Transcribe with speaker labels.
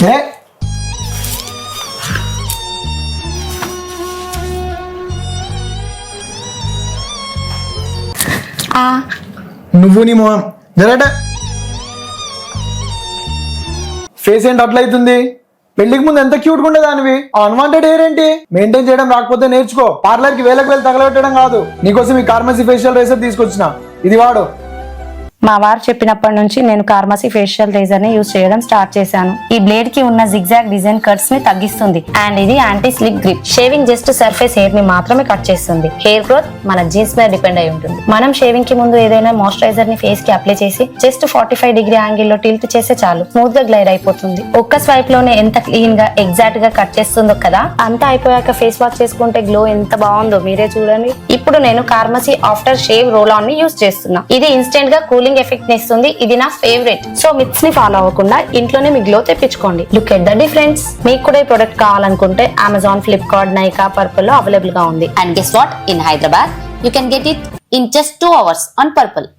Speaker 1: ఏ నువ్వు నీ మొహం జరట ఫేస్ ఏంటి అట్లా అవుతుంది? పెళ్లికి ముందు ఎంత క్యూట్ ఉండేది దానివి. అన్వాంటెడ్ హెయిర్ ఏంటి? మెయింటైన్ చేయడం రాకపోతే నేర్చుకో. పార్లర్ కి వేలకు వేలు తగలబెట్టడం కాదు. నీకోసం ఈ కార్మసీ ఫేషియల్ రేసర్ తీసుకొచ్చిన, ఇది వాడు.
Speaker 2: మా వారు చెప్పినప్పటి నుంచి నేను కార్మసీ ఫేషియల్ రేజర్ ని యూజ్ చేయడం స్టార్ట్ చేశాను. ఈ బ్లేడ్ కి ఉన్న జిగ్జాగ్ డిజైన్ కట్స్ ని తగ్గిస్తుంది అండ్ ఇది anti slip grip. Shaving just surface hair ని మాత్రమే కట్ చేస్తుంది. హెయిర్ గ్రోత్ మన జీన్స్ మీద డిపెండ్ అయి ఉంటుంది. మనం షేవింగ్ కి ముందు ఏదైనా మాయిశ్చరైజర్ ని ఫేస్ కి అప్లై చేసి జస్ట్ 45 డిగ్రీ యాంగిల్ లో టిల్ట్ చేస్తే చాలు, స్మూత్ గా గ్లైడ్ అయిపోతుంది. ఒక్క స్వైప్ లోనే ఎంత క్లీన్ గా ఎగ్జాక్ట్ గా కట్ చేస్తుందో కదా. అంతా అయిపోయాక ఫేస్ వాష్ చేసుకుంటే గ్లో ఎంత బాగుందో మీరే చూడండి. ఇప్పుడు నేను కార్మసీ ఆఫ్టర్ షేవ్ రోల్ ఆన్ ని యూజ్ చేస్తున్నా. ఇది ఇన్స్టెంట్ గా కూలింగ్ ఎఫెక్ట్ ని ఇస్తుంది. ఇది నా ఫేవరెట్. సో మిత్స్ ని ఫాలో అవ్వకుండా ఇంట్లోనే మీ గ్లో తెప్పించుకోండి. Look at the difference. మీకు కూడా ఈ ప్రొడక్ట్ కావాలనుకుంటే అమెజాన్, ఫ్లిప్కార్ట్, నైకా, పర్పుల్ లో అవైలబుల్ గా ఉంది.
Speaker 3: And guess what? In Hyderabad, you can get it in just 2 hours on Purple.